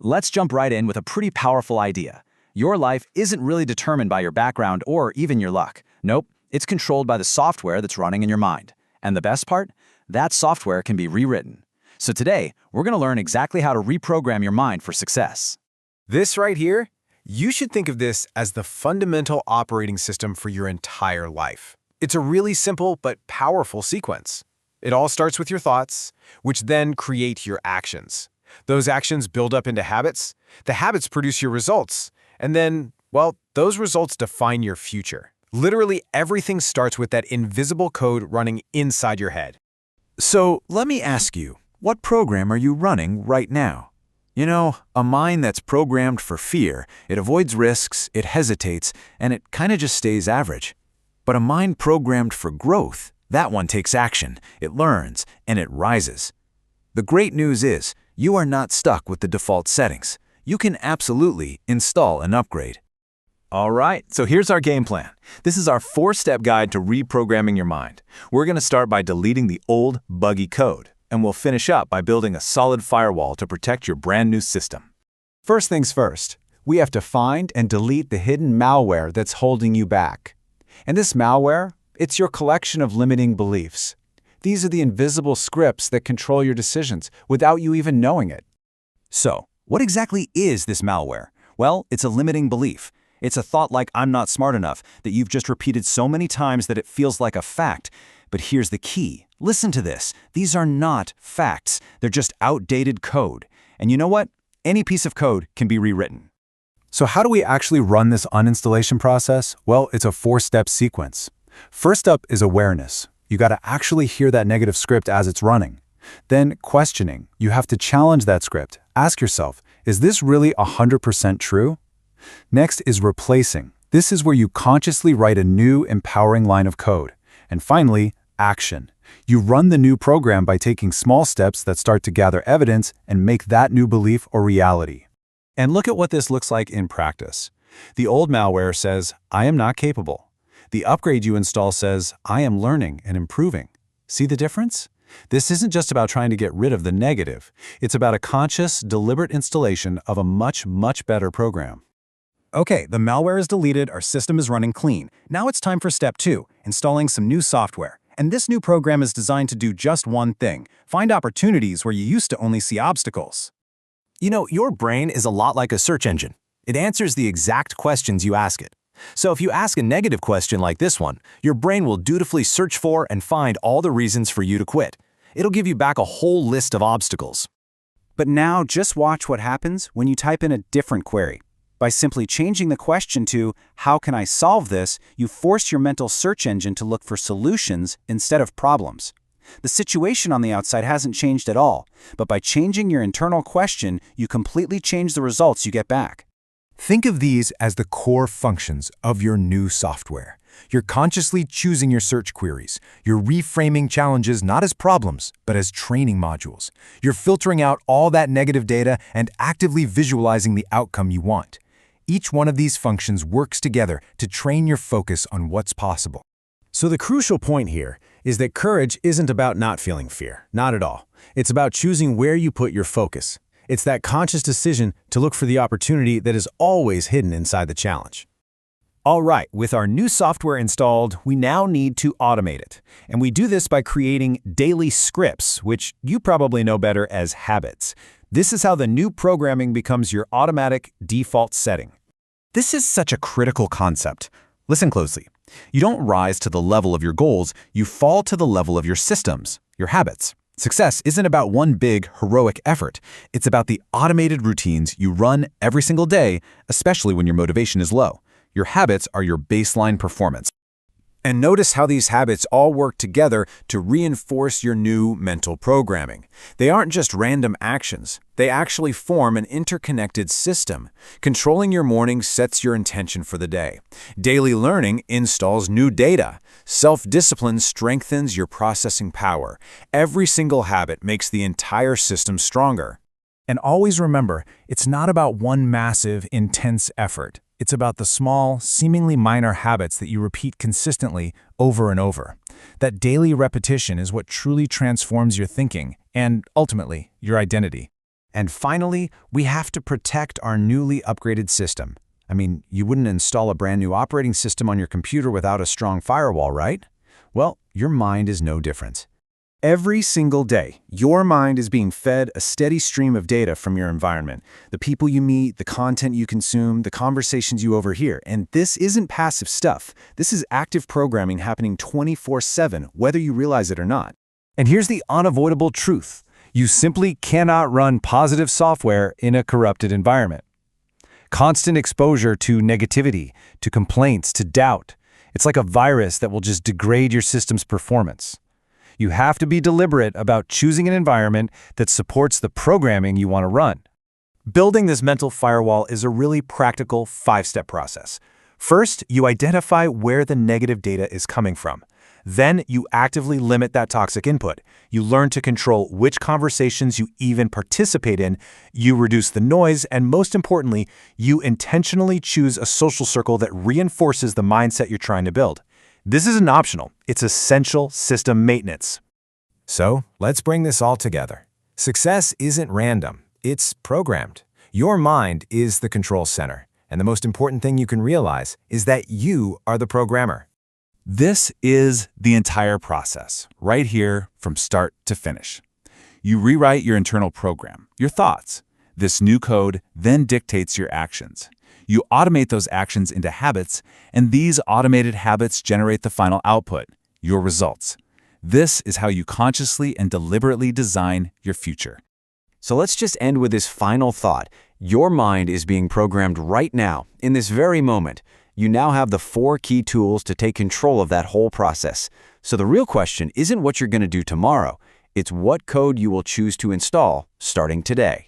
let's jump right in with a pretty powerful idea. Your life isn't really determined by your background or even your luck. Nope, it's controlled by the software that's running in your mind. And the best part? That software can be rewritten. So today, we're going to learn exactly how to reprogram your mind for success. This right here, you should think of this as the fundamental operating system for your entire life. It's a really simple but powerful sequence. It all starts with your thoughts, which then create your actions. Those actions build up into habits. The habits produce your results. And then, well, those results define your future. Literally everything starts with that invisible code running inside your head. So let me ask you, what program are you running right now? You know, a mind that's programmed for fear, it avoids risks, it hesitates, and it kind of just stays average. But a mind programmed for growth, that one takes action, it learns, and it rises. The great news is, you are not stuck with the default settings. You can absolutely install an upgrade. All right, so here's our game plan. This is our 4-step guide to reprogramming your mind. We're going to start by deleting the old, buggy code, and we'll finish up by building a solid firewall to protect your brand new system. First things first, we have to find and delete the hidden malware that's holding you back. And this malware, it's your collection of limiting beliefs. These are the invisible scripts that control your decisions without you even knowing it. So, what exactly is this malware? Well, it's a limiting belief. It's a thought like I'm not smart enough that you've just repeated so many times that it feels like a fact. But here's the key. Listen to this. These are not facts. They're just outdated code. And you know what? Any piece of code can be rewritten. So how do we actually run this uninstallation process? Well, it's a 4-step sequence. First up is awareness. You got to actually hear that negative script as it's running. Then questioning. You have to challenge that script. Ask yourself, is this really 100% true? Next is replacing. This is where you consciously write a new, empowering line of code. And finally, action. You run the new program by taking small steps that start to gather evidence and make that new belief a reality. And look at what this looks like in practice. The old malware says, I am not capable. The upgrade you install says, I am learning and improving. See the difference? This isn't just about trying to get rid of the negative. It's about a conscious, deliberate installation of a much, much better program. Okay, the malware is deleted, our system is running clean. Now it's time for step 2, installing some new software. And this new program is designed to do just one thing: find opportunities where you used to only see obstacles. You know, your brain is a lot like a search engine. It answers the exact questions you ask it. So if you ask a negative question like this one, your brain will dutifully search for and find all the reasons for you to quit. It'll give you back a whole list of obstacles. But now just watch what happens when you type in a different query. By simply changing the question to, how can I solve this, you force your mental search engine to look for solutions instead of problems. The situation on the outside hasn't changed at all, but by changing your internal question, you completely change the results you get back. Think of these as the core functions of your new software. You're consciously choosing your search queries. You're reframing challenges not as problems, but as training modules. You're filtering out all that negative data and actively visualizing the outcome you want. Each one of these functions works together to train your focus on what's possible. So the crucial point here is that courage isn't about not feeling fear, not at all. It's about choosing where you put your focus. It's that conscious decision to look for the opportunity that is always hidden inside the challenge. All right, with our new software installed, we now need to automate it. And we do this by creating daily scripts, which you probably know better as habits. This is how the new programming becomes your automatic default setting. This is such a critical concept. Listen closely. You don't rise to the level of your goals, you fall to the level of your systems, your habits. Success isn't about one big, heroic effort. It's about the automated routines you run every single day, especially when your motivation is low. Your habits are your baseline performance. And notice how these habits all work together to reinforce your new mental programming. They aren't just random actions. They actually form an interconnected system. Controlling your morning sets your intention for the day. Daily learning installs new data. Self-discipline strengthens your processing power. Every single habit makes the entire system stronger. And always remember, it's not about one massive, intense effort. It's about the small, seemingly minor habits that you repeat consistently over and over. That daily repetition is what truly transforms your thinking and, ultimately, your identity. And finally, we have to protect our newly upgraded system. I mean, you wouldn't install a brand new operating system on your computer without a strong firewall, right? Well, your mind is no different. Every single day, your mind is being fed a steady stream of data from your environment. The people you meet, the content you consume, the conversations you overhear. And this isn't passive stuff. This is active programming happening 24/7, whether you realize it or not. And here's the unavoidable truth. You simply cannot run positive software in a corrupted environment. Constant exposure to negativity, to complaints, to doubt. It's like a virus that will just degrade your system's performance. You have to be deliberate about choosing an environment that supports the programming you want to run. Building this mental firewall is a really practical 5-step process. First, you identify where the negative data is coming from. Then you actively limit that toxic input. You learn to control which conversations you even participate in. You reduce the noise, and most importantly, you intentionally choose a social circle that reinforces the mindset you're trying to build. This isn't optional. It's essential system maintenance. So, let's bring this all together. Success isn't random. It's programmed. Your mind is the control center. And the most important thing you can realize is that you are the programmer. This is the entire process, right here from start to finish. You rewrite your internal program, your thoughts. This new code then dictates your actions. You automate those actions into habits, and these automated habits generate the final output, your results. This is how you consciously and deliberately design your future. So let's just end with this final thought. Your mind is being programmed right now, in this very moment. You now have the 4 key tools to take control of that whole process. So the real question isn't what you're going to do tomorrow. It's what code you will choose to install starting today.